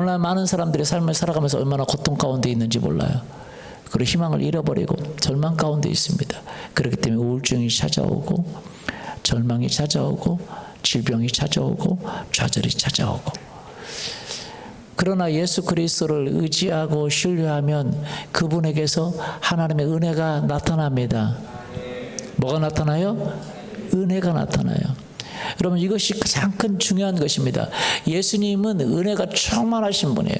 오늘날 많은 사람들이 삶을 살아가면서 얼마나 고통 가운데 있는지 몰라요. 그리고 희망을 잃어버리고 절망 가운데 있습니다. 그렇기 때문에 우울증이 찾아오고 절망이 찾아오고 질병이 찾아오고 좌절이 찾아오고. 그러나 예수 그리스도를 의지하고 신뢰하면 그분에게서 하나님의 은혜가 나타납니다. 뭐가 나타나요? 은혜가 나타나요. 여러분, 이것이 가장 큰 중요한 것입니다. 예수님은 은혜가 충만하신 분이에요.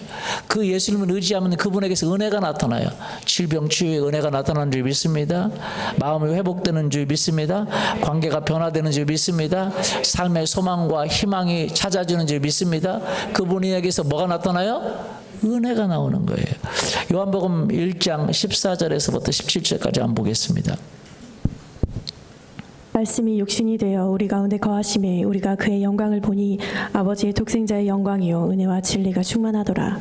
그 예수님을 의지하면 그분에게서 은혜가 나타나요. 질병 치유의 은혜가 나타나는 줄 믿습니다. 마음이 회복되는 줄 믿습니다. 관계가 변화되는 줄 믿습니다. 삶의 소망과 희망이 찾아지는 줄 믿습니다. 그분에게서 뭐가 나타나요? 은혜가 나오는 거예요. 요한복음 1장 14절에서부터 17절까지 한번 보겠습니다. 말씀이 육신이 되어 우리 가운데 거하심에 우리가 그의 영광을 보니 아버지의 독생자의 영광이요 은혜와 진리가 충만하더라.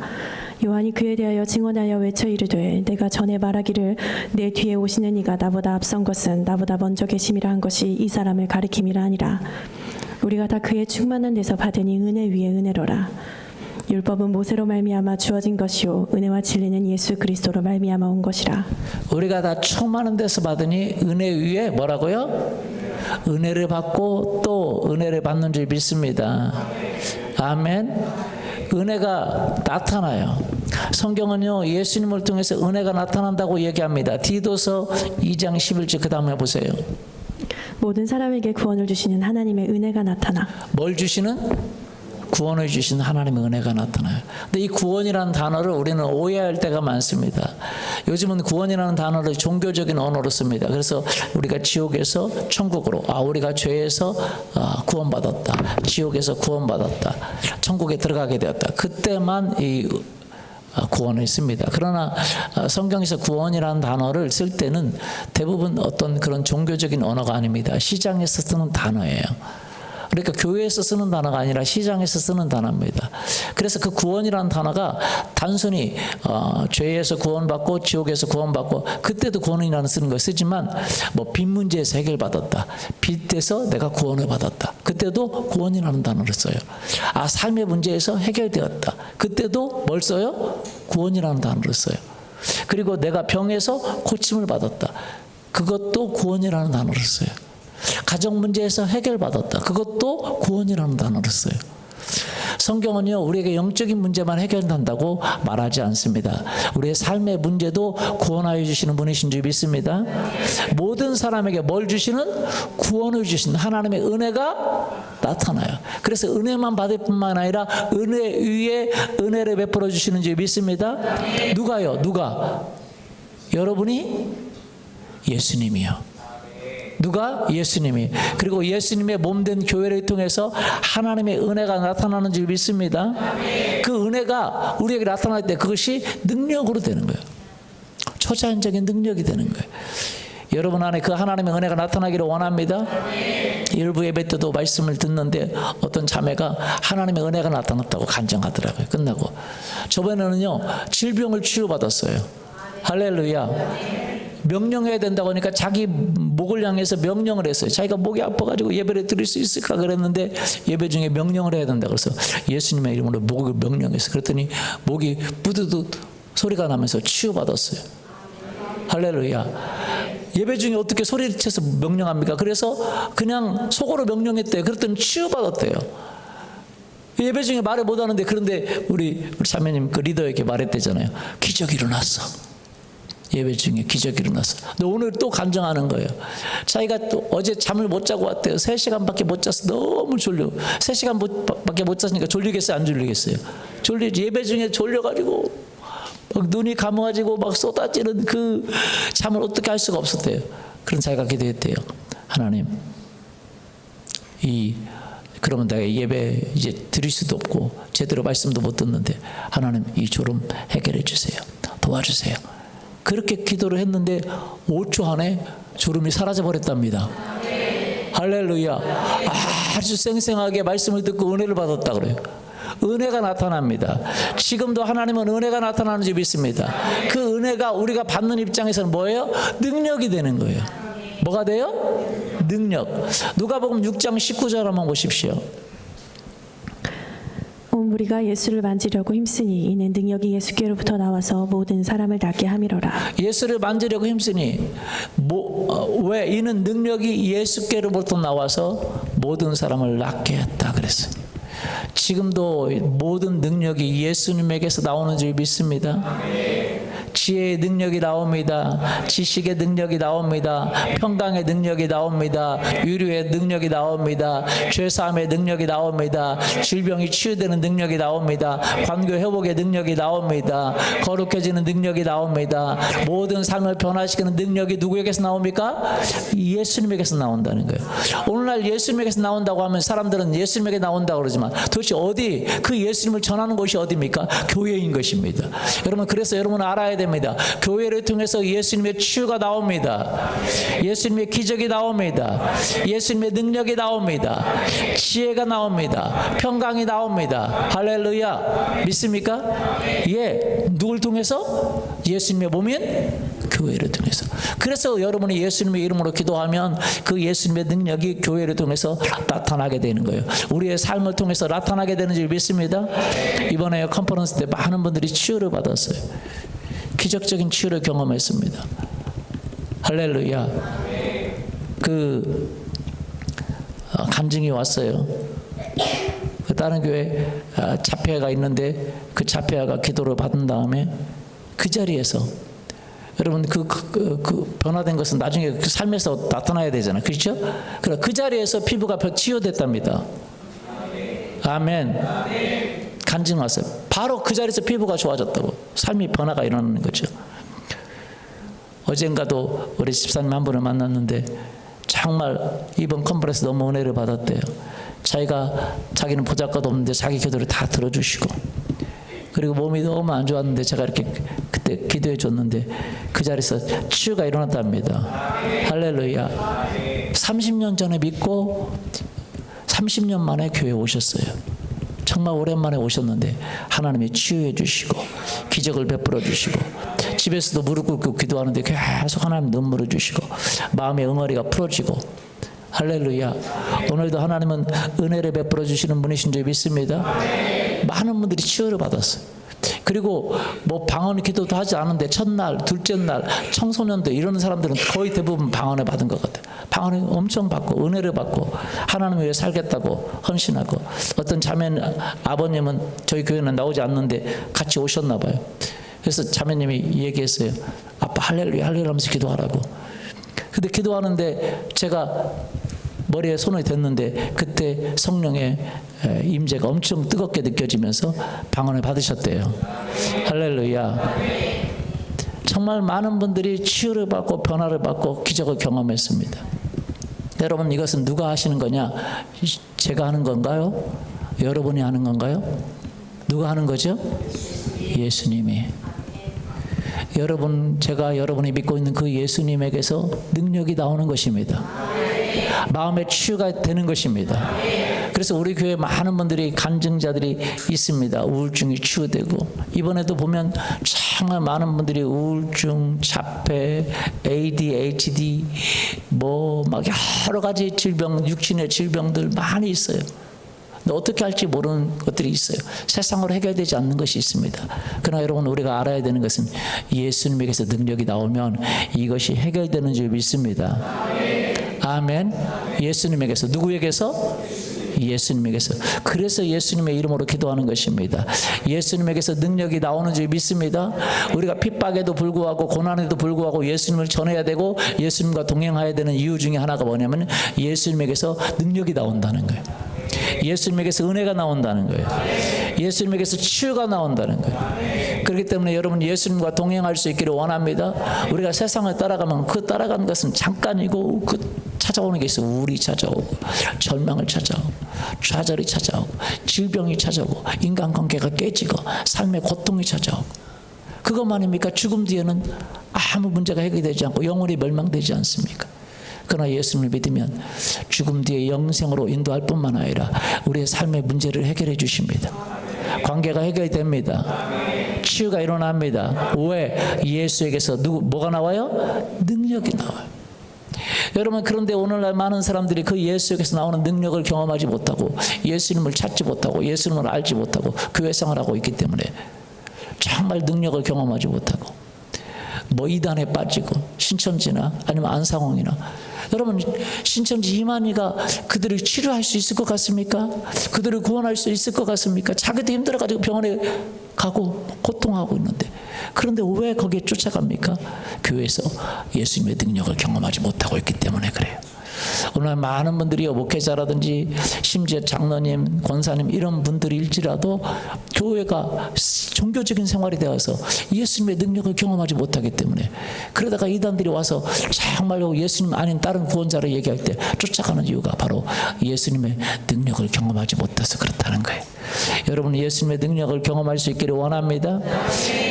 요한이 그에 대하여 증언하여 외쳐 이르되 내가 전에 말하기를 내 뒤에 오시는 이가 나보다 앞선 것은 나보다 먼저 계심이라 한 것이 이 사람을 가리킴이라 하니라. 우리가 다 그의 충만한 데서 받으니 은혜 위에 은혜로라. 율법은 모세로 말미암아 주어진 것이요 은혜와 진리는 예수 그리스도로 말미암아 온 것이라. 우리가 다 충만한 데서 받으니 은혜 위에 뭐라고요? 은혜를 받고 또 은혜를 받는 줄 믿습니다. 아멘. 은혜가 나타나요. 성경은요, 예수님을 통해서 은혜가 나타난다고 얘기합니다. 디도서 2장 11절 그 다음에 보세요. 모든 사람에게 구원을 주시는 하나님의 은혜가 나타나. 뭘 주시는? 구원을 주신 하나님의 은혜가 나타나요. 근데 이 구원이라는 단어를 우리는 오해할 때가 많습니다. 요즘은 구원이라는 단어를 종교적인 언어로 씁니다. 그래서 우리가 지옥에서 천국으로, 우리가 죄에서 구원받았다, 지옥에서 구원받았다, 천국에 들어가게 되었다, 그때만 이 구원을 씁니다. 그러나 성경에서 구원이라는 단어를 쓸 때는 대부분 어떤 그런 종교적인 언어가 아닙니다. 시장에서 쓰는 단어예요. 그러니까 교회에서 쓰는 단어가 아니라 시장에서 쓰는 단어입니다. 그래서 그 구원이라는 단어가 단순히 죄에서 구원받고 지옥에서 구원받고, 그때도 구원이라는 쓰는 걸 쓰지만 뭐 빚 문제에서 해결받았다, 빚에서 내가 구원을 받았다, 그때도 구원이라는 단어를 써요. 삶의 문제에서 해결되었다, 그때도 뭘 써요? 구원이라는 단어를 써요. 그리고 내가 병에서 고침을 받았다, 그것도 구원이라는 단어를 써요. 가정 문제에서 해결받았다, 그것도 구원이라는 단어를 써요. 성경은요, 우리에게 영적인 문제만 해결한다고 말하지 않습니다. 우리의 삶의 문제도 구원하여 주시는 분이신 줄 믿습니다. 모든 사람에게 뭘 주시는? 구원을 주시는 하나님의 은혜가 나타나요. 그래서 은혜만 받을 뿐만 아니라 은혜 위에 은혜를 베풀어 주시는 줄 믿습니다. 누가요? 누가? 여러분이? 예수님이요. 누가? 예수님이. 그리고 예수님의 몸된 교회를 통해서 하나님의 은혜가 나타나는 줄 믿습니다. 그 은혜가 우리에게 나타날 때 그것이 능력으로 되는 거예요. 초자연적인 능력이 되는 거예요. 여러분 안에 그 하나님의 은혜가 나타나기를 원합니다. 일부 예배 때도 말씀을 듣는데 어떤 자매가 하나님의 은혜가 나타났다고 간증하더라고요. 끝나고 저번에는요, 질병을 치유받았어요. 할렐루야. 명령해야 된다고 하니까 자기 목을 향해서 명령을 했어요. 자기가 목이 아파가지고 예배를 드릴 수 있을까 그랬는데 예배 중에 명령을 해야 된다 그래서 예수님의 이름으로 목을 명령했어요. 그랬더니 목이 뿌드득 소리가 나면서 치유받았어요. 할렐루야. 예배 중에 어떻게 소리쳐서 명령합니까? 그래서 그냥 속으로 명령했대요. 그랬더니 치유받았대요. 예배 중에 말을 못하는데, 그런데 우리 자매님 그 리더에게 말했대잖아요. 기적이 일어났어. 예배 중에 기적이 일어났어. 근데 오늘 또 간증하는 거예요. 자기가 또 어제 잠을 못 자고 왔대요. 3시간밖에 못 잤어. 너무 졸려. 3시간밖에 못 잤으니까 졸리겠어요? 안 졸리겠어요? 졸리지. 예배 중에 졸려가지고 막 눈이 감아가지고 막 쏟아지는 그 잠을 어떻게 할 수가 없었대요. 그런 자기가 기도했대요. 하나님, 그러면 내가 예배 이제 드릴 수도 없고 제대로 말씀도 못 듣는데 하나님 이 졸음 해결해 주세요. 도와주세요. 그렇게 기도를 했는데 5초 안에 졸음이 사라져 버렸답니다. 할렐루야. 아주 생생하게 말씀을 듣고 은혜를 받았다 그래요. 은혜가 나타납니다. 지금도 하나님은 은혜가 나타나는지 믿습니다. 그 은혜가 우리가 받는 입장에서는 뭐예요? 능력이 되는 거예요. 뭐가 돼요? 능력. 누가복음 6장 19절 한번 보십시오. 온 무리가 예수를 만지려고 힘쓰니 이는 능력이 예수께로부터 나와서 모든 사람을 낫게 함이로라. 예수를 만지려고 힘쓰니 왜 이는 능력이 예수께로부터 나와서 모든 사람을 낫게 했다 그랬어요. 지금도 모든 능력이 예수님에게서 나오는 줄 믿습니다. 지혜의 능력이 나옵니다. 지식의 능력이 나옵니다. 평강의 능력이 나옵니다. 위로의 능력이 나옵니다. 죄사함의 능력이 나옵니다. 질병이 치유되는 능력이 나옵니다. 관계 회복의 능력이 나옵니다. 거룩해지는 능력이 나옵니다. 모든 삶을 변화시키는 능력이 누구에게서 나옵니까? 예수님에게서 나온다는 거예요. 오늘날 예수님에게서 나온다고 하면 사람들은 예수님에게 나온다고 그러지만 도대체 어디 그 예수님을 전하는 곳이 어디입니까? 교회인 것입니다. 여러분, 그래서 여러분은 알아야 됩니다. 교회를 통해서 예수님의 치유가 나옵니다. 예수님의 기적이 나옵니다. 예수님의 능력이 나옵니다. 지혜가 나옵니다. 평강이 나옵니다. 할렐루야. 믿습니까? 예. 누굴 통해서? 예수님의 몸인 교회를 통해서. 그래서 여러분이 예수님의 이름으로 기도하면 그 예수님의 능력이 교회를 통해서 나타나게 되는 거예요. 우리의 삶을 통해서 나타나게 되는 줄 믿습니다. 이번에 컨퍼런스 때 많은 분들이 치유를 받았어요. 기적적인 치유를 경험했습니다. 할렐루야. 간증이 왔어요. 다른 교회 자폐아가 있는데 그 자폐아가 기도를 받은 다음에 그 자리에서 여러분 그 변화된 것은 나중에 그 삶에서 나타나야 되잖아요. 그렇죠? 그래 그 자리에서 피부가 치유됐답니다. 아멘. 간증 왔어요. 바로 그 자리에서 피부가 좋아졌다고. 삶이 변화가 일어나는 거죠. 어젠가도 우리 집사님 한 분을 만났는데 정말 이번 컨퍼런스 너무 은혜를 받았대요. 자기는 보잘것 없는데 자기 기도를 다 들어주시고, 그리고 몸이 너무 안 좋았는데 제가 이렇게 그때 기도해 줬는데 그 자리에서 치유가 일어났답니다. 할렐루야. 30년 전에 믿고 30년 만에 교회에 오셨어요. 정말 오랜만에 오셨는데 하나님이 치유해 주시고 기적을 베풀어 주시고, 집에서도 무릎 꿇고 기도하는데 계속 하나님 눈물을 주시고 마음의 응어리가 풀어지고, 할렐루야. 오늘도 하나님은 은혜를 베풀어 주시는 분이신 줄 믿습니다. 많은 분들이 치유를 받았어요. 그리고 뭐 방언 기도도 하지 않은데 첫날, 둘째 날 청소년들 이런 사람들은 거의 대부분 방언을 받은 것 같아요. 방언을 엄청 받고 은혜를 받고 하나님 위해 살겠다고 헌신하고, 어떤 자매 아버님은 저희 교회는 나오지 않는데 같이 오셨나 봐요. 그래서 자매님이 얘기했어요. 아빠 할렐루야 할렐루야 하면서 기도하라고. 근데 기도하는데 제가 머리에 손을 댔는데 그때 성령의 임재가 엄청 뜨겁게 느껴지면서 방언을 받으셨대요. 할렐루야. 정말 많은 분들이 치유를 받고 변화를 받고 기적을 경험했습니다. 여러분, 이것은 누가 하시는 거냐? 제가 하는 건가요? 여러분이 하는 건가요? 누가 하는 거죠? 예수님이. 제가 여러분이 믿고 있는 그 예수님에게서 능력이 나오는 것입니다. 마음의 치유가 되는 것입니다. 그래서 우리 교회에 많은 분들이 간증자들이 있습니다. 우울증이 치유되고, 이번에도 보면 정말 많은 분들이 우울증, 자폐, ADHD 막 여러 가지 질병, 육신의 질병들 많이 있어요. 근데 어떻게 할지 모르는 것들이 있어요. 세상으로 해결되지 않는 것이 있습니다. 그러나 여러분, 우리가 알아야 되는 것은 예수님에게서 능력이 나오면 이것이 해결되는 줄 믿습니다. 아멘. 예수님에게서. 누구에게서? 예수님에게서. 그래서 예수님의 이름으로 기도하는 것입니다. 예수님에게서 능력이 나오는 줄 믿습니다. 우리가 핍박에도 불구하고 고난에도 불구하고 예수님을 전해야 되고 예수님과 동행해야 되는 이유 중에 하나가 뭐냐면 예수님에게서 능력이 나온다는 거예요. 예수님에게서 은혜가 나온다는 거예요. 예수님에게서 치유가 나온다는 거예요. 그렇기 때문에 여러분, 예수님과 동행할 수 있기를 원합니다. 우리가 세상을 따라가면 그 따라가는 것은 잠깐이고, 그 찾아오는 게 있어. 우울이 찾아오고, 절망을 찾아오고, 좌절이 찾아오고, 질병이 찾아오고, 인간관계가 깨지고, 삶의 고통이 찾아오고. 그것만입니까? 죽음 뒤에는 아무 문제가 해결되지 않고 영혼이 멸망되지 않습니까? 그러나 예수님을 믿으면 죽음 뒤에 영생으로 인도할 뿐만 아니라 우리의 삶의 문제를 해결해 주십니다. 관계가 해결됩니다. 치유가 일어납니다. 왜? 예수에게서 뭐가 나와요? 능력이 나와요. 여러분, 그런데 오늘날 많은 사람들이 그 예수에게서 나오는 능력을 경험하지 못하고 예수님을 찾지 못하고 예수님을 알지 못하고 교회 생활하고 있기 때문에 정말 능력을 경험하지 못하고 뭐 이단에 빠지고 신천지나 아니면 안상홍이나, 여러분 신천지 이만희가 그들을 치료할 수 있을 것 같습니까? 그들을 구원할 수 있을 것 같습니까? 자기도 힘들어가지고 병원에 가고 고통하고 있는데, 그런데 왜 거기에 쫓아갑니까? 교회에서 예수님의 능력을 경험하지 못하고 있기 때문에 그래요. 오늘 많은 분들이 목회자라든지 심지어 장로님, 권사님 이런 분들일지라도 교회가 종교적인 생활이 되어서 예수님의 능력을 경험하지 못하기 때문에, 그러다가 이단들이 와서 정말로 예수님 아닌 다른 구원자를 얘기할 때 쫓아가는 이유가 바로 예수님의 능력을 경험하지 못해서 그렇다는 거예요. 여러분, 예수님의 능력을 경험할 수 있기를 원합니다.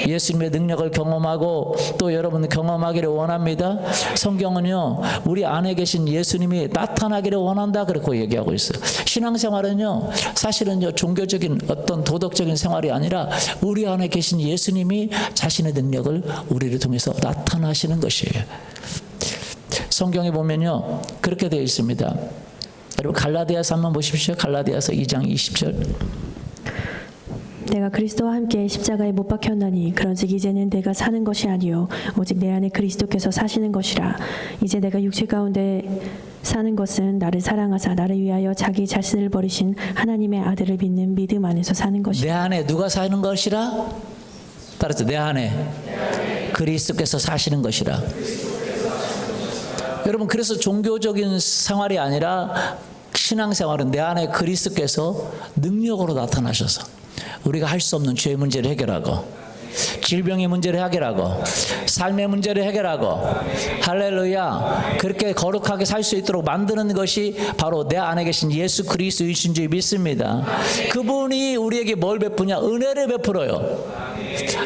예수님의 능력을 경험하고 또 여러분 경험하기를 원합니다. 성경은요, 우리 안에 계신 예수님이 나타나기를 원한다 그렇게 얘기하고 있어요. 신앙생활은요, 사실은요 종교적인 어떤 도덕적인 생활이 아니라 우리 안에 계신 예수님이 자신의 능력을 우리를 통해서 나타나시는 것이에요. 성경에 보면요 그렇게 되어 있습니다. 여러분 갈라디아서 한번 보십시오. 갈라디아서 2장 20절. 내가 그리스도와 함께 십자가에 못 박혔나니 그런즉 이제는 내가 사는 것이 아니요 오직 내 안에 그리스도께서 사시는 것이라. 이제 내가 육체 가운데 사는 것은 나를 사랑하사 나를 위하여 자기 자신을 버리신 하나님의 아들을 믿는 믿음 안에서 사는 것이라. 내 안에 누가 사는 것이라? 따라서 내 안에 그리스도께서 사시는 것이라. 여러분, 그래서 종교적인 생활이 아니라 신앙생활은 내 안에 그리스도께서 능력으로 나타나셔서 우리가 할 수 없는 죄의 문제를 해결하고, 질병의 문제를 해결하고, 삶의 문제를 해결하고, 할렐루야, 그렇게 거룩하게 살 수 있도록 만드는 것이 바로 내 안에 계신 예수 그리스도이신 줄 믿습니다. 그분이 우리에게 뭘 베푸냐? 은혜를 베풀어요.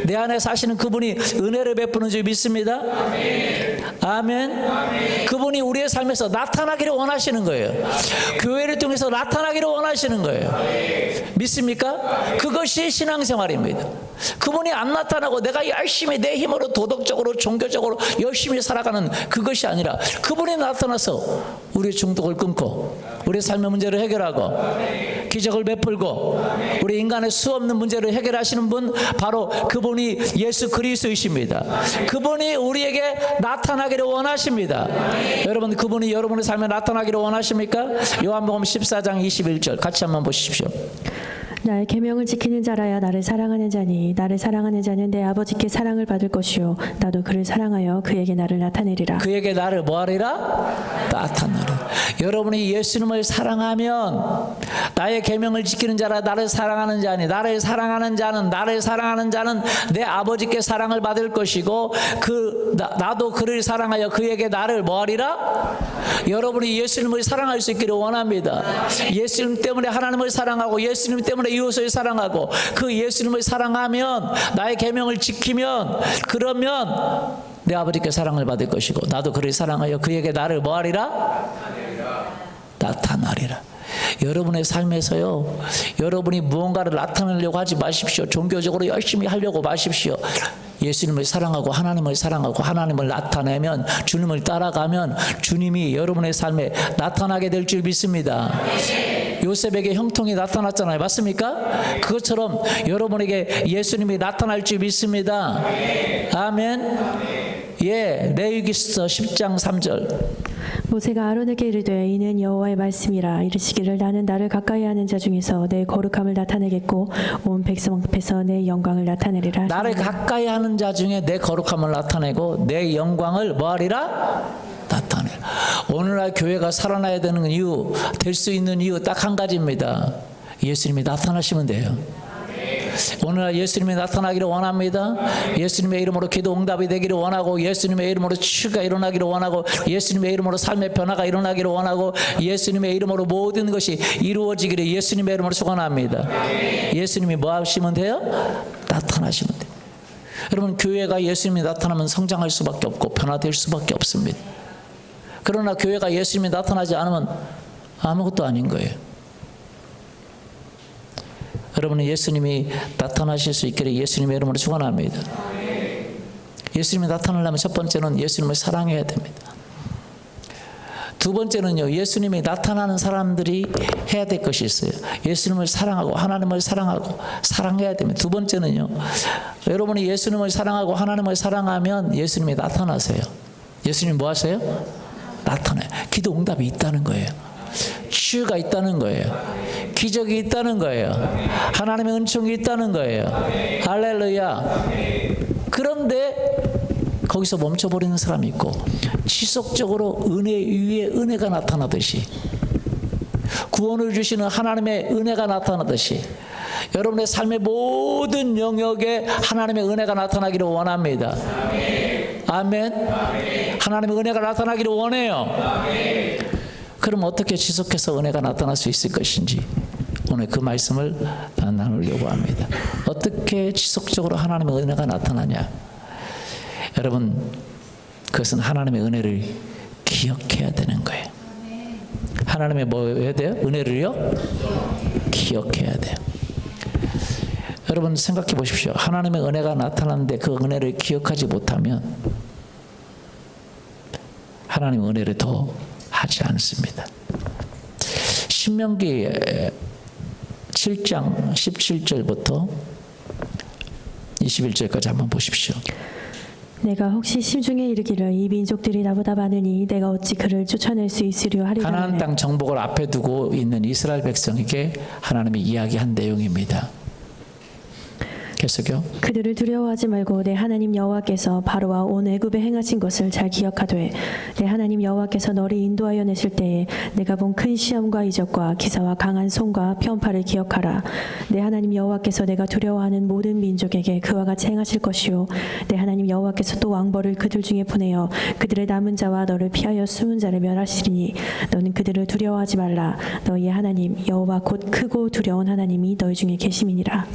내 안에 사시는 그분이 은혜를 베푸는 줄 믿습니다. 아멘. 그분이 우리의 삶에서 나타나기를 원하시는 거예요. 교회를 통해서 나타나기를 원하시는 거예요. 믿습니까? 그것이 신앙생활입니다. 그분이 안 나타나고 내가 열심히 내 힘으로 도덕적으로 종교적으로 열심히 살아가는 그것이 아니라, 그분이 나타나서 우리의 중독을 끊고 우리의 삶의 문제를 해결하고 기적을 베풀고 우리 인간의 수없는 문제를 해결하시는 분, 바로 그분이 예수 그리스도이십니다. 그분이 우리에게 나타나기를 원하십니다. 여러분, 그분이 여러분의 삶에 나타나기를 원하십니까? 요한복음 14장 21절 같이 한번 보십시오. 나의 계명을 지키는 자라야 나를 사랑하는 자니 나를 사랑하는 자는 내 아버지께 사랑을 받을 것이요 나도 그를 사랑하여 그에게 나를 나타내리라. 그에게 나를 뭐하리라? 나타내리라. 여러분이 예수님을 사랑하면, 나의 계명을 지키는 자라 나를 사랑하는 자니 나를 사랑하는 자는 내 아버지께 사랑을 받을 것이고, 나도 그를 사랑하여 그에게 나를 뭐하리라? 여러분이 예수님을 사랑할 수 있기를 원합니다. 예수님 때문에 하나님을 사랑하고 예수님 때문에 이웃을 사랑하고, 그 예수님을 사랑하면, 나의 계명을 지키면, 그러면 내 아버지께 사랑을 받을 것이고 나도 그를 사랑하여 그에게 나를 뭐하리라? 나타나리라. 여러분의 삶에서요, 여러분이 무언가를 나타내려고 하지 마십시오. 종교적으로 열심히 하려고 마십시오. 예수님을 사랑하고 하나님을 사랑하고 하나님을 나타내면, 주님을 따라가면 주님이 여러분의 삶에 나타나게 될 줄 믿습니다. 요셉에게 형통이 나타났잖아요. 맞습니까? 그것처럼 여러분에게 예수님이 나타날 줄 믿습니다. 아멘. 예, 레위기서 10장 3절. 모세가 아론에게 이르되 이는 여호와의 말씀이라. 이르시기를 나는 나를 가까이하는 자 중에서 내 거룩함을 나타내겠고 온 백성 앞에서 내 영광을 나타내리라. 나를 가까이하는 자 중에 내 거룩함을 나타내고 내 영광을 뭐하리라? 나타내. 오늘날 교회가 살아나야 되는 이유, 될 수 있는 이유 딱 한 가지입니다. 예수님이 나타나시면 돼요. 오늘날 예수님이 나타나기를 원합니다. 예수님의 이름으로 기도 응답이 되기를 원하고, 예수님의 이름으로 치유가 일어나기를 원하고, 예수님의 이름으로 삶의 변화가 일어나기를 원하고, 예수님의 이름으로 모든 것이 이루어지기를 예수님의 이름으로 축원합니다. 예수님이 뭐 하시면 돼요? 나타나시면 돼요. 여러분, 교회가 예수님이 나타나면 성장할 수밖에 없고 변화될 수밖에 없습니다. 그러나 교회가 예수님이 나타나지 않으면 아무것도 아닌 거예요. 여러분은 예수님이 나타나실 수 있기를 예수님의 이름으로 축원합니다. 예수님이 나타나려면 첫 번째는 예수님을 사랑해야 됩니다. 두 번째는요, 예수님이 나타나는 사람들이 해야 될 것이 있어요. 예수님을 사랑하고 하나님을 사랑하고 사랑해야 됩니다. 두 번째는요, 여러분이 예수님을 사랑하고 하나님을 사랑하면 예수님이 나타나세요. 예수님 뭐 하세요? 나타나요. 기도 응답이 있다는 거예요. 치유가 있다는 거예요. 기적이 있다는 거예요. 하나님의 은총이 있다는 거예요. 할렐루야. 그런데 거기서 멈춰버리는 사람이 있고, 지속적으로 은혜 위에 은혜가 나타나듯이, 구원을 주시는 하나님의 은혜가 나타나듯이 여러분의 삶의 모든 영역에 하나님의 은혜가 나타나기를 원합니다. 아멘. 하나님의 은혜가 나타나기를 원해요. 그럼 어떻게 지속해서 은혜가 나타날 수 있을 것인지 오늘 그 말씀을 나누려고 합니다. 어떻게 지속적으로 하나님의 은혜가 나타나냐? 여러분, 그것은 하나님의 은혜를 기억해야 되는 거예요. 하나님의 뭐 해야 돼요? 은혜를요? 기억해야 돼요. 여러분 생각해 보십시오. 하나님의 은혜가 나타나는데 그 은혜를 기억하지 못하면 하나님의 은혜를 더 하지 않습니다. 신명기 7장 17절부터 21절까지 한번 보십시오. 내가 혹시 심중에 이르기를 이 민족들이 나보다 많으니 내가 어찌 그를 쫓아낼 수 있으려 하리라. 가나안 땅 정복을 앞에 두고 있는 이스라엘 백성에게 하나님이 이야기한 내용입니다. 계속요. 그들을 두려워하지 말고 내 하나님 여호와께서 바로와 온 애굽에 행하신 것을 잘 기억하되 내 하나님 여호와께서 너를 인도하여 내실 때에 내가 본 큰 시험과 이적과 기사와 강한 손과 편파를 기억하라. 내 하나님 여호와께서 내가 두려워하는 모든 민족에게 그와 같이 행하실 것이요 내 하나님 여호와께서 또 왕벌을 그들 중에 보내어 그들의 남은 자와 너를 피하여 숨은 자를 멸하시리니 너는 그들을 두려워하지 말라. 너희의 하나님 여호와 곧 크고 두려운 하나님이 너희 중에 계심이니라.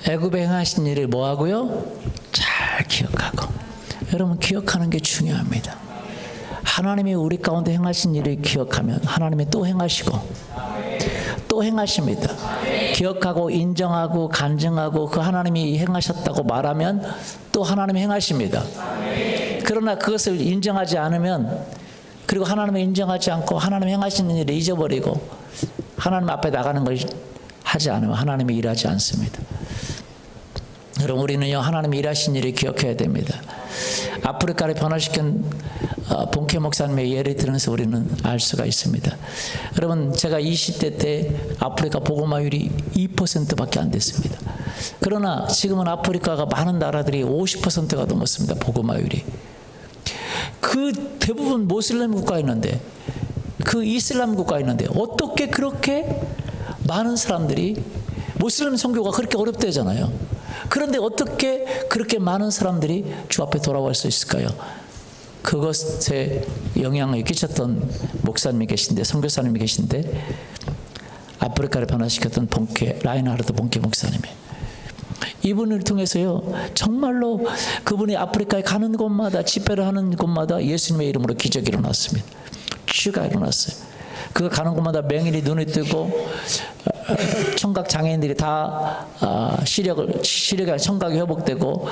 애굽에 행하신 일을 뭐 하고요? 잘 기억하고. 여러분 기억하는 게 중요합니다. 하나님이 우리 가운데 행하신 일을 기억하면 하나님이 또 행하시고 또 행하십니다. 기억하고 인정하고 간증하고 그 하나님이 행하셨다고 말하면 또 하나님이 행하십니다. 그러나 그것을 인정하지 않으면, 그리고 하나님을 인정하지 않고 하나님 행하시는 일을 잊어버리고 하나님 앞에 나가는 걸 하지 않으면 하나님이 일하지 않습니다. 여러분 우리는요 하나님이 일하신 일을 기억해야 됩니다. 아프리카를 변화시킨 본케 목사님의 예를 들으면서 우리는 알 수가 있습니다. 여러분 제가 20대 때 아프리카 복음화율이 2%밖에 안 됐습니다. 그러나 지금은 아프리카가 많은 나라들이 50%가 넘었습니다. 복음화율이. 그 대부분 모슬렘 국가에 있는데, 그 이슬람 국가에 있는데 어떻게 그렇게 많은 사람들이, 모슬렘 선교가 그렇게 어렵대잖아요. 그런데 어떻게 그렇게 많은 사람들이 주 앞에 돌아올 수 있을까요? 그것에 영향을 끼쳤던 목사님이 계신데, 선교사님이 계신데, 아프리카를 변화시켰던 라인하르트 본케 목사님이, 이분을 통해서요 정말로 그분이 아프리카에 가는 곳마다, 집회를 하는 곳마다 예수님의 이름으로 기적이 일어났습니다. 치유가 일어났어요. 그가 가는 곳마다 맹인이 눈을 뜨고 청각 장애인들이 다 시력이 청각이 회복되고,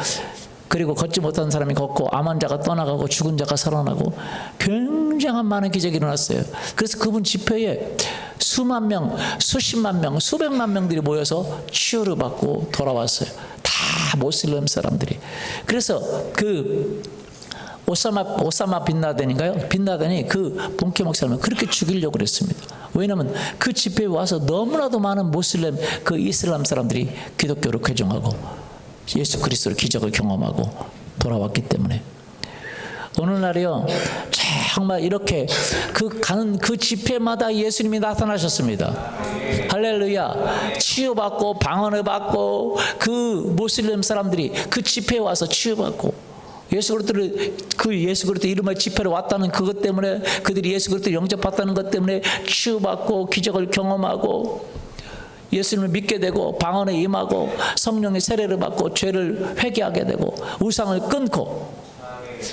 그리고 걷지 못하는 사람이 걷고, 암 환자가 떠나가고, 죽은 자가 살아나고, 굉장한 많은 기적이 일어났어요. 그래서 그분 집회에 수만 명, 수십만 명, 수백만 명들이 모여서 치유를 받고 돌아왔어요. 다 모슬렘 사람들이. 그래서 그 오사마 빈라덴인가요? 빈라덴이 그 본케 목사님을 그렇게 죽이려고 그랬습니다. 왜냐하면 그 집회에 와서 너무나도 많은 모슬렘, 그 이슬람 사람들이 기독교를 개종하고 예수 그리스도의 기적을 경험하고 돌아왔기 때문에. 오늘날이요 정말 이렇게 가는 그 집회마다 예수님이 나타나셨습니다. 할렐루야. 치유받고 방언을 받고, 그 모슬렘 사람들이 그 집회에 와서 치유받고, 예수 그리스도 이름의 집회로 왔다는 그것 때문에, 그들이 예수 그리스도 영접받다는 것 때문에 치유받고 기적을 경험하고 예수님을 믿게 되고, 방언에 임하고, 성령의 세례를 받고, 죄를 회개하게 되고, 우상을 끊고,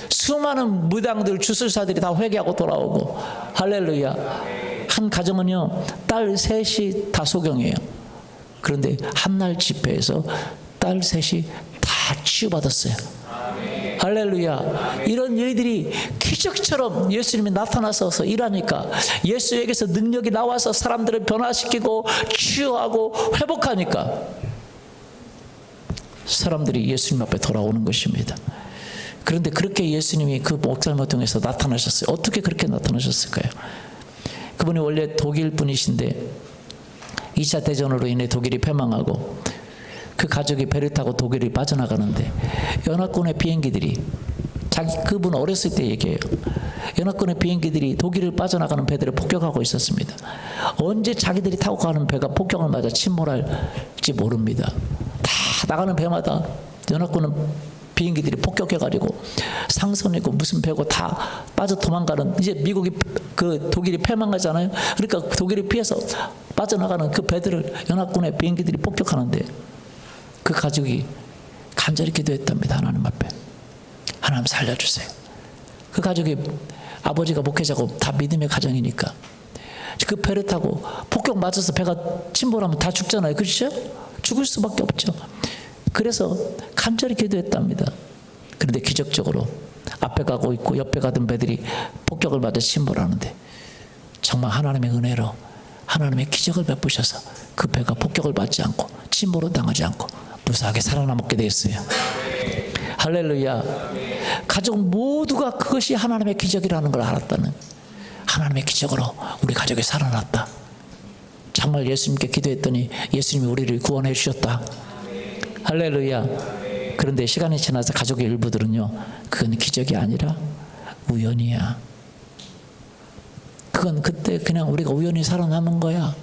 수많은 무당들, 주술사들이 다 회개하고 돌아오고. 할렐루야. 한 가정은요 딸 셋이 다 소경이에요. 그런데 한날 집회에서 딸 셋이 다 치유받았어요. 할렐루야. 이런 일들이 기적처럼 예수님이 나타나서 일하니까, 예수에게서 능력이 나와서 사람들을 변화시키고 치유하고 회복하니까 사람들이 예수님 앞에 돌아오는 것입니다. 그런데 그렇게 예수님이 그 목사님을 통해서 나타나셨어요. 어떻게 그렇게 나타나셨을까요? 그분이 원래 독일 분이신데 2차 대전으로 인해 독일이 패망하고 그 가족이 배를 타고 독일을 빠져나가는데 연합군의 비행기들이, 그분 어렸을 때 얘기해요. 연합군의 비행기들이 독일을 빠져나가는 배들을 폭격하고 있었습니다. 언제 자기들이 타고 가는 배가 폭격을 맞아 침몰할지 모릅니다. 다 나가는 배마다 연합군은 비행기들이 폭격해가지고 상선이고 무슨 배고 다 빠져 도망가는, 이제 미국이 그 독일이 패망하잖아요. 그러니까 독일을 피해서 빠져나가는 그 배들을 연합군의 비행기들이 폭격하는데 그 가족이 간절히 기도했답니다. 하나님 앞에. 하나님 살려주세요. 그 가족이, 아버지가 목회자고 다 믿음의 가정이니까 그 배를 타고 폭격 맞아서 배가 침몰하면 다 죽잖아요. 그렇죠? 죽을 수밖에 없죠. 그래서 간절히 기도했답니다. 그런데 기적적으로 앞에 가고 있고 옆에 가던 배들이 폭격을 맞아 침몰하는데 정말 하나님의 은혜로 하나님의 기적을 베푸셔서 그 배가 폭격을 받지 않고 침몰을 당하지 않고 무사하게 살아남게 되었어요. 할렐루야. 가족 모두가 그것이 하나님의 기적이라는 걸 알았다는, 하나님의 기적으로 우리 가족이 살아났다. 정말 예수님께 기도했더니 예수님이 우리를 구원해 주셨다. 할렐루야. 그런데 시간이 지나서 가족의 일부들은요, 그건 기적이 아니라 우연이야. 그건 그때 그냥 우리가 우연히 살아남은 거야.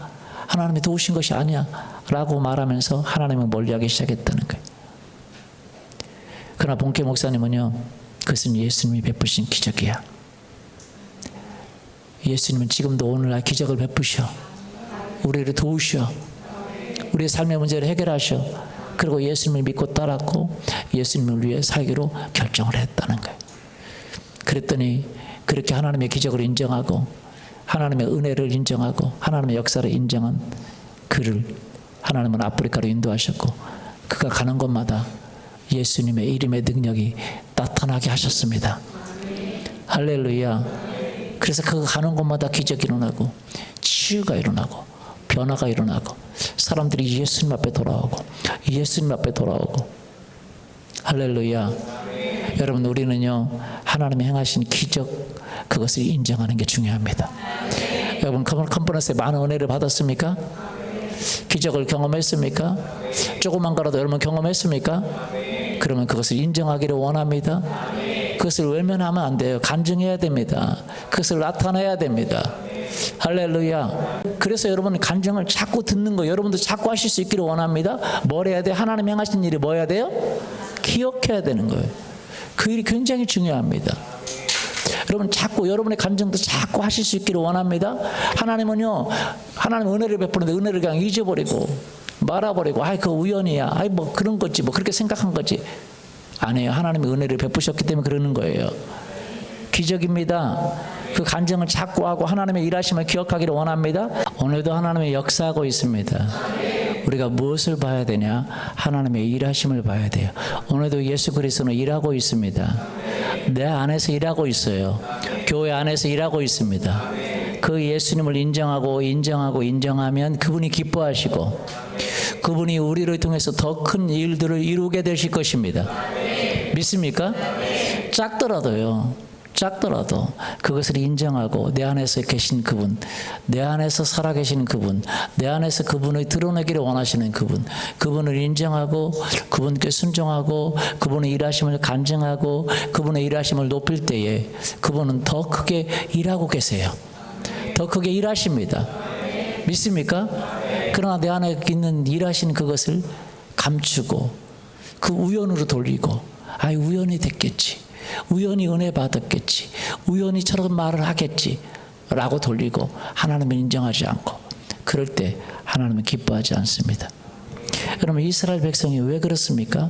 하나님이 도우신 것이 아니야 라고 말하면서 하나님을 멀리하기 시작했다는 거예요. 그러나 본캐 목사님은요, 그것은 예수님이 베푸신 기적이야. 예수님은 지금도 오늘날 기적을 베푸셔. 우리를 도우셔. 우리의 삶의 문제를 해결하셔. 그리고 예수님을 믿고 따랐고 예수님을 위해 살기로 결정을 했다는 거예요. 그랬더니 그렇게 하나님의 기적을 인정하고 하나님의 은혜를 인정하고 하나님의 역사를 인정한 그를 하나님은 아프리카로 인도하셨고, 그가 가는 곳마다 예수님의 이름의 능력이 나타나게 하셨습니다. 할렐루야. 그래서 그가 가는 곳마다 기적이 일어나고 치유가 일어나고 변화가 일어나고 사람들이 예수님 앞에 돌아오고 예수님 앞에 돌아오고. 할렐루야. 여러분, 우리는요 하나님이 행하신 기적, 그것을 인정하는 게 중요합니다. 여러분, 컨퍼런스에 많은 은혜를 받았습니까? 기적을 경험했습니까? 조그만 거라도 여러분 경험했습니까? 그러면 그것을 인정하기를 원합니다. 그것을 외면하면 안 돼요. 간증해야 됩니다. 그것을 나타내야 됩니다. 할렐루야. 그래서 여러분 간증을 자꾸 듣는 거 여러분도 자꾸 하실 수 있기를 원합니다. 뭘 해야 돼? 하나님 행하신 일이 뭐 해야 돼요? 기억해야 되는 거예요. 그 일이 굉장히 중요합니다. 여러분 자꾸 여러분의 간증도 자꾸 하실 수 있기를 원합니다. 하나님은요, 하나님 은혜를 베푸는데 은혜를 그냥 잊어버리고 말아버리고, 아이 그 우연이야, 아이 뭐 그런 거지, 뭐 그렇게 생각한 거지. 아니에요. 하나님이 은혜를 베푸셨기 때문에 그러는 거예요. 기적입니다. 그 간증을 자꾸 하고 하나님의 일하심을 기억하기를 원합니다. 오늘도 하나님의 역사하고 있습니다. 우리가 무엇을 봐야 되냐? 하나님의 일하심을 봐야 돼요. 오늘도 예수 그리스도는 일하고 있습니다. 내 안에서 일하고 있어요. 교회 안에서 일하고 있습니다. 그 예수님을 인정하면 그분이 기뻐하시고 그분이 우리를 통해서 더 큰 일들을 이루게 되실 것입니다. 믿습니까? 작더라도 그것을 인정하고 내 안에서 계신 그분, 내 안에서 살아계신 그분, 내 안에서 그분을 드러내기를 원하시는 그분, 그분을 인정하고 그분께 순종하고 그분의 일하심을 간증하고 그분의 일하심을 높일 때에 그분은 더 크게 일하고 계세요. 더 크게 일하십니다. 믿습니까? 그러나 내 안에 있는 일하시는 그것을 감추고 그 우연으로 돌리고, 아이 우연히 됐겠지, 우연히 은혜 받았겠지, 우연히 저런 말을 하겠지 라고 돌리고 하나님을 인정하지 않고, 그럴 때 하나님은 기뻐하지 않습니다. 여러분, 이스라엘 백성이 왜 그렇습니까?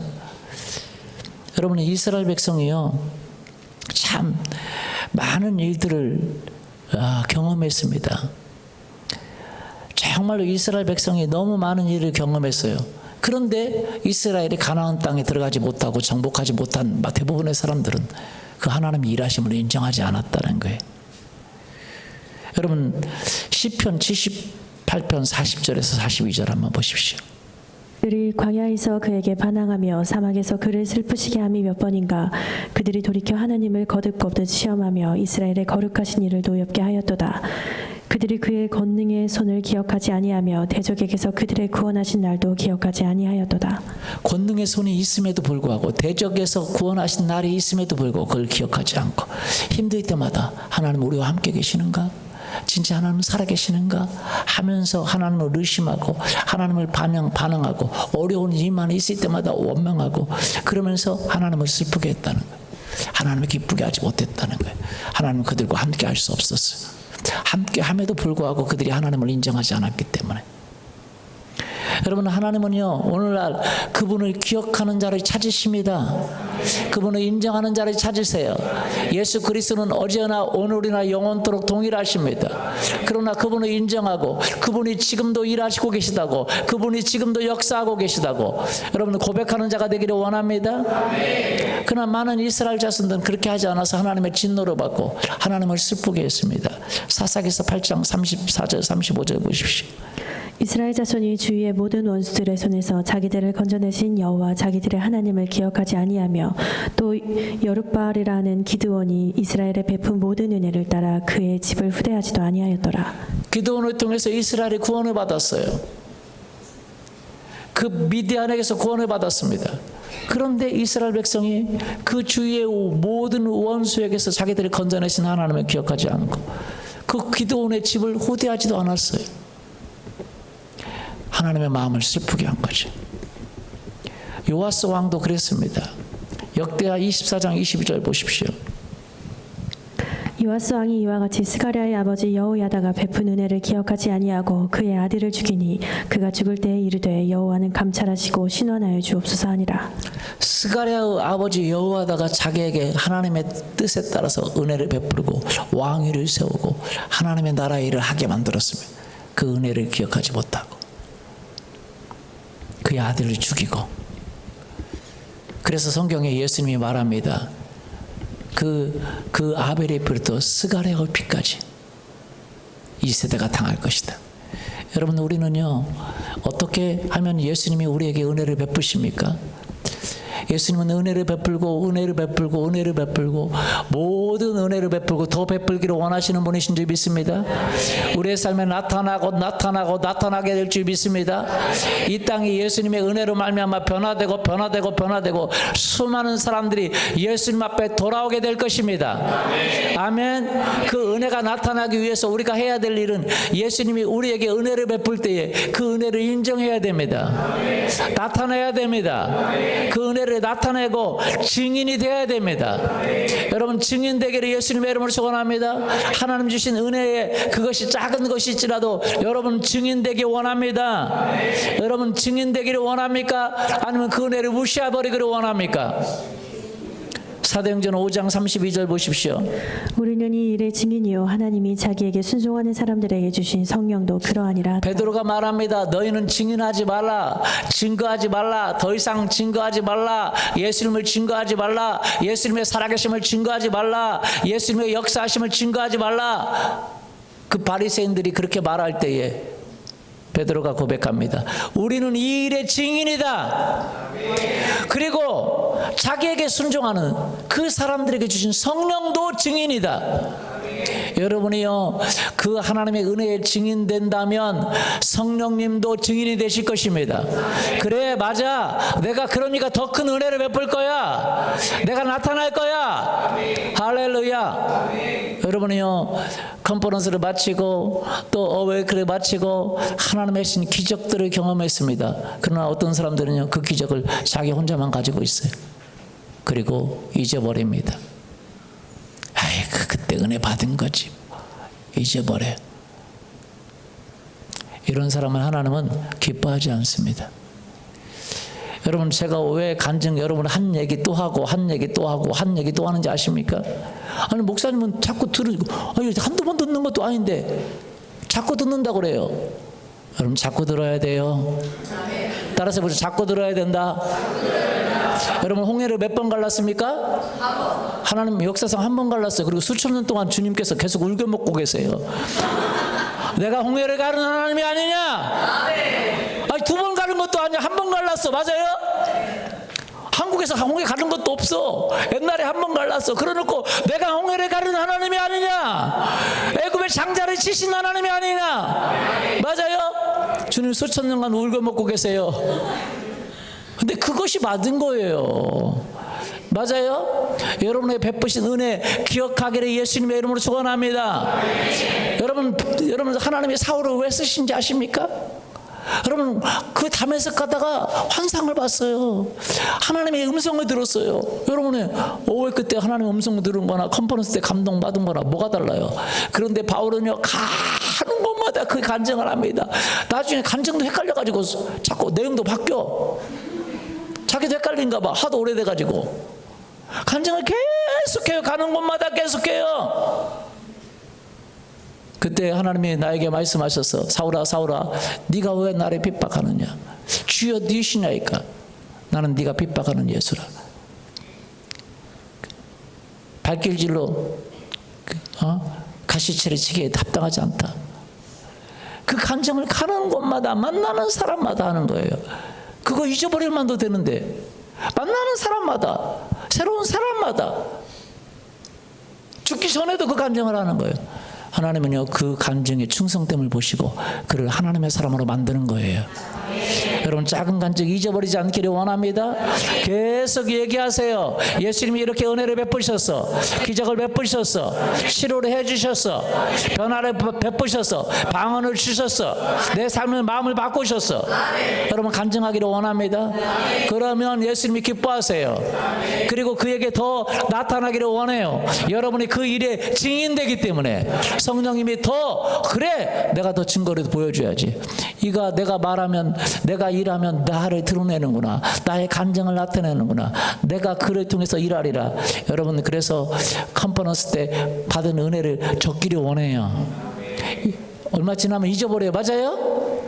여러분, 이스라엘 백성이요 참 많은 일들을 경험했습니다. 정말로 이스라엘 백성이 너무 많은 일을 경험했어요. 그런데 이스라엘이 가나안 땅에 들어가지 못하고 정복하지 못한 대부분의 사람들은 그 하나님의 일하심을 인정하지 않았다는 거예요. 여러분 시편 78편 40절에서 42절 한번 보십시오. 그들이 광야에서 그에게 반항하며 사막에서 그를 슬프시게 함이 몇 번인가. 그들이 돌이켜 하나님을 거듭거듭 시험하며 이스라엘의 거룩하신 이를 노엽게 하였도다. 그들이 그의 권능의 손을 기억하지 아니하며 대적에게서 그들의 구원하신 날도 기억하지 아니하였도다. 권능의 손이 있음에도 불구하고 대적에서 구원하신 날이 있음에도 불구하고 그걸 기억하지 않고 힘들 때마다 하나님 우리와 함께 계시는가? 진짜 하나님은 살아계시는가? 하면서 하나님을 의심하고 하나님을 반항하고 어려운 일만 있을 때마다 원망하고 그러면서 하나님을 슬프게 했다는 거예요. 하나님을 기쁘게 하지 못했다는 거예요. 하나님은 그들과 함께 할 수 없었어요. 함께 함에도 불구하고 그들이 하나님을 인정하지 않았기 때문에. 여러분 하나님은요 오늘날 그분을 기억하는 자를 찾으십니다. 그분을 인정하는 자를 찾으세요. 예수 그리스도는 어제나 오늘이나 영원토록 동일하십니다. 그러나 그분을 인정하고 그분이 지금도 일하시고 계시다고 그분이 지금도 역사하고 계시다고 여러분 고백하는 자가 되기를 원합니다. 그러나 많은 이스라엘 자손들은 그렇게 하지 않아서 하나님의 진노를 받고 하나님을 슬프게 했습니다. 사사기서 8장 34절 35절 보십시오. 이스라엘 자손이 주위의 모든 원수들의 손에서 자기들을 건져내신 여호와 자기들의 하나님을 기억하지 아니하며 또 여룻바알이라는 기드온이 이스라엘에 베푼 모든 은혜를 따라 그의 집을 후대하지도 아니하였더라. 기드온을 통해서 이스라엘이 구원을 받았어요. 그 미디안에게서 구원을 받았습니다. 그런데 이스라엘 백성이 그 주위의 모든 원수에게서 자기들을 건져내신 하나님을 기억하지 않고 그 기드온의 집을 후대하지도 않았어요. 하나님의 마음을 슬프게 한 거죠. 요아스 왕도 그랬습니다. 역대하 24장 22절 보십시오. 요아스 왕이 이와 같이 스가랴의 아버지 여호야다가 베푼 은혜를 기억하지 아니하고 그의 아들을 죽이니 그가 죽을 때에 이르되 여호와는 감찰하시고 신원하여 주옵소서 하니라. 스가랴의 아버지 여호야다가 자기에게 하나님의 뜻에 따라서 은혜를 베풀고 왕위를 세우고 하나님의 나라의 일을 하게 만들었습니다. 그 은혜를 기억하지 못하고 그의 아들을 죽이고. 그래서 성경에 예수님이 말합니다. 그 아벨의 피부터 스가랴의 피까지 이 세대가 당할 것이다. 여러분 우리는요 어떻게 하면 예수님이 우리에게 은혜를 베푸십니까? 예수님은 은혜를 베풀고 은혜를 베풀고 은혜를 베풀고 모든 은혜를 베풀고 더 베풀기를 원하시는 분이신 줄 믿습니다. 우리의 삶에 나타나게 될 줄 믿습니다. 이 땅이 예수님의 은혜로 말미암아 변화되고 수많은 사람들이 예수님 앞에 돌아오게 될 것입니다. 아멘. 그 은혜가 나타나기 위해서 우리가 해야 될 일은 예수님이 우리에게 은혜를 베풀 때에 그 은혜를 인정해야 됩니다. 나타내야 됩니다. 그 은혜를 나타내고 증인이 되어야 됩니다. 여러분 증인 되기를 예수님의 이름으로 소원합니다. 하나님 주신 은혜에 그것이 작은 것일지라도 여러분 증인 되기 원합니다. 여러분 증인 되기를 원합니까? 아니면 그 은혜를 무시해버리기를 원합니까? 사도행전 5장 32절 보십시오. 우리는 이 일의 증인이요 하나님이 자기에게 순종하는 사람들에게 주신 성령도 그러하니라. 베드로가 말합니다. 너희는 증인하지 말라. 증거하지 말라. 더 이상 증거하지 말라. 예수님을 증거하지 말라. 예수님의 살아계심을 증거하지 말라. 예수님의 역사하심을 증거하지 말라. 그 바리새인들이 그렇게 말할 때에 베드로가 고백합니다. 우리는 이 일의 증인이다. 그리고 자기에게 순종하는 그 사람들에게 주신 성령도 증인이다. 여러분이요 그 하나님의 은혜에 증인된다면 성령님도 증인이 되실 것입니다. 그래 맞아 내가 그러니까 더 큰 은혜를 베풀 거야. 내가 나타날 거야. 할렐루야. 여러분이요 컨퍼런스를 마치고 또 어웨이크를 마치고 하나님의 신 기적들을 경험했습니다. 그러나 어떤 사람들은요 그 기적을 자기 혼자만 가지고 있어요. 그리고 잊어버립니다. 아이 그때 은혜 받은 거지 잊어버려. 이런 사람은 하나님은 기뻐하지 않습니다. 여러분 제가 왜 간증 여러분 한 얘기 또 하고 한 얘기 또 하고 한 얘기 또 하는지 아십니까? 아니 목사님은 자꾸 들으고 한두 번 듣는 것도 아닌데 자꾸 듣는다고 그래요. 여러분 자꾸 들어야 돼요. 따라서 보세요. 잡고 들어야 된다. 여러분 홍해를 몇 번 갈랐습니까? 하나님 역사상 한 번 갈랐어요. 그리고 수천 년 동안 주님께서 계속 울겨 먹고 계세요. 내가 홍해를 가른 하나님이 아니냐? 아니 2번 가른 것도 아니야. 한 번 갈랐어. 맞아요? 한국에서 홍해 가른 것도 없어. 옛날에 한 번 갈랐어. 그러놓고 내가 홍해를 가른 하나님이 아니냐? 애굽의 장자를 치신 하나님이 아니냐? 맞아요? 주님 수천 년간 울고 먹고 계세요. 근데 그것이 맞은 거예요. 맞아요? 여러분의 베푸신 은혜 기억하기를 예수님의 이름으로 축원합니다. 여러분 하나님이 사울을 왜 쓰신지 아십니까? 여러분 그 다메섹 가다가 환상을 봤어요. 하나님의 음성을 들었어요. 여러분의 오해 그때 하나님의 음성을 들은 거나 컨퍼런스 때 감동받은 거나 뭐가 달라요? 그런데 바울은요 가는 곳마다 그 간증을 합니다. 나중에 간증도 헷갈려가지고 자꾸 내용도 바뀌어. 자기도 헷갈린가 봐. 하도 오래돼가지고 간증을 계속해요. 가는 곳마다 계속해요. 그때 하나님이 나에게 말씀하셔서 사울아 사울아 네가 왜 나를 핍박하느냐? 주여 네시냐니까. 나는 네가 핍박하는 예수라. 발길질로 가시체를 치기에 합당하지 않다. 그 간증을 가는 곳마다 만나는 사람마다 하는 거예요. 그거 잊어버릴만도 되는데 만나는 사람마다 새로운 사람마다 죽기 전에도 그 간증을 하는 거예요. 하나님은요 그 간증의 충성됨을 보시고 그를 하나님의 사람으로 만드는 거예요. 여러분 작은 간증 잊어버리지 않기를 원합니다. 계속 얘기하세요. 예수님이 이렇게 은혜를 베푸셨어. 기적을 베푸셨어. 치료를 해주셨어. 변화를 베푸셨어. 방언을 주셨어. 내 삶의 마음을 바꾸셨어. 여러분 간증하기를 원합니다. 그러면 예수님이 기뻐하세요. 그리고 그에게 더 나타나기를 원해요. 여러분이 그 일에 증인되기 때문에 성령님이 더 그래 내가 더 증거를 보여줘야지. 이가 내가 말하면 내가 일하면 나를 드러내는구나. 나의 간증을 나타내는구나. 내가 그를 통해서 일하리라. 여러분 그래서 컨퍼런스 때 받은 은혜를 적기를 원해요. 얼마 지나면 잊어버려요. 맞아요?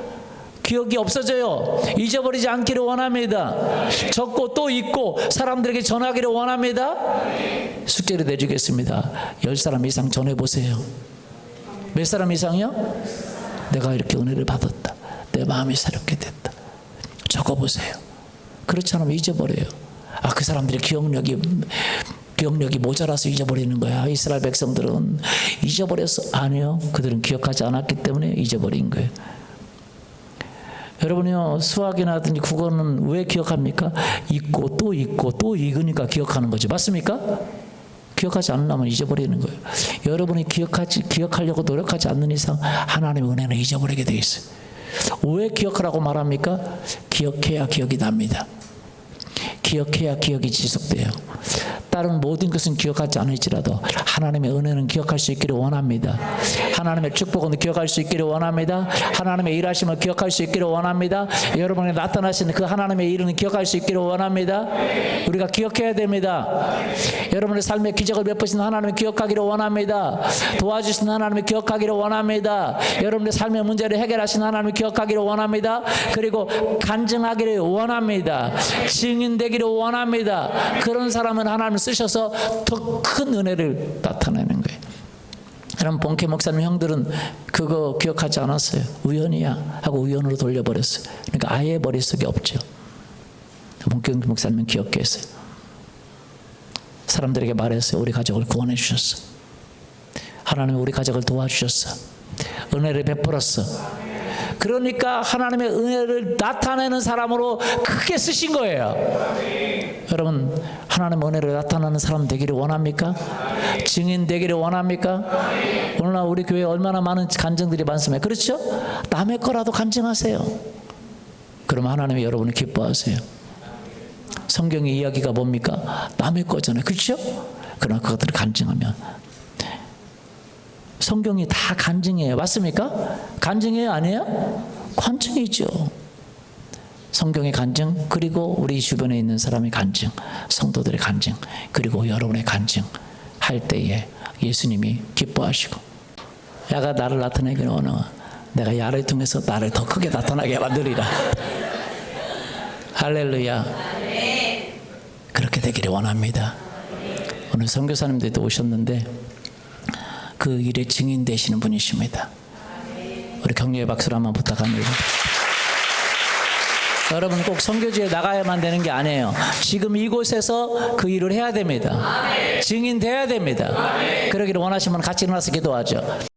기억이 없어져요. 잊어버리지 않기를 원합니다. 적고 또 잊고 사람들에게 전하기를 원합니다. 숙제를 내주겠습니다. 10사람 이상 전해보세요. 몇 사람 이상이요? 내가 이렇게 은혜를 받았다. 내 마음이 새롭게 됐다. 적어보세요. 그렇지 않으면 잊어버려요. 그 사람들의 기억력이 모자라서 잊어버리는 거야. 이스라엘 백성들은 잊어버렸어. 아니요. 그들은 기억하지 않았기 때문에 잊어버린 거예요. 여러분이요 수학이나 하든지 국어는 왜 기억합니까? 잊고 또 잊고 또 읽으니까 기억하는 거죠. 맞습니까? 기억하지 않으면 잊어버리는 거예요. 여러분이 기억하려고 노력하지 않는 이상 하나님의 은혜는 잊어버리게 돼 있어요. 왜 기억하라고 말합니까? 기억해야 기억이 납니다. 기억해야 기억이 지속돼요. 다른 모든 것은 기억하지 않을지라도 하나님의 은혜는 기억할 수 있기를 원합니다. 하나님의 축복은 기억할 수 있기를 원합니다. 하나님의 일하심을 기억할 수 있기를 원합니다. 여러분이 나타나시는 그 하나님의 일은 기억할 수 있기를 원합니다. 우리가 기억해야 됩니다. 여러분의 삶의 기적을 베푸신 하나님을 기억하기를 원합니다. 도와주신 하나님을 기억하기를 원합니다. 여러분의 삶의 문제를 해결하신 하나님을 기억하기를 원합니다. 그리고 간증하기를 원합니다. 증인되기를 원합니다. 그런 사람은 하나님 쓰셔서 더 큰 은혜를 나타내는 거예요. 여러분 본캐 목사님 형들은 그거 기억하지 않았어요. 우연이야 하고 우연으로 돌려버렸어요. 그러니까 아예 머릿속에 없죠. 본캐 목사님은 기억했어요. 사람들에게 말했어요. 우리 가족을 구원해 주셨어. 하나님이 우리 가족을 도와주셨어. 은혜를 베풀었어. 그러니까 하나님의 은혜를 나타내는 사람으로 크게 쓰신 거예요. 여러분 하나님의 은혜를 나타내는 사람 되기를 원합니까? 증인 되기를 원합니까? 오늘날 우리 교회에 얼마나 많은 간증들이 많습니까? 그렇죠? 남의 거라도 간증하세요. 그러면 하나님이 여러분을 기뻐하세요. 성경의 이야기가 뭡니까? 남의 거잖아요. 그렇죠? 그러나 그것들을 간증하면 성경이 다 간증이에요. 맞습니까? 간증이에요? 아니에요? 간증이죠. 성경의 간증, 그리고 우리 주변에 있는 사람의 간증, 성도들의 간증, 그리고 여러분의 간증 할 때에 예수님이 기뻐하시고 야가 나를 나타내기를 원하고 내가 야를 통해서 나를 더 크게 나타나게 만들리라. 할렐루야. 그렇게 되기를 원합니다. 오늘 선교사님들도 오셨는데 그 일의 증인 되시는 분이십니다. 우리 격려의 박수를 한번 부탁합니다. 여러분 꼭 선교지에 나가야만 되는 게 아니에요. 지금 이곳에서 그 일을 해야 됩니다. 증인 돼야 됩니다. 그러기를 원하시면 같이 일어나서 기도하죠.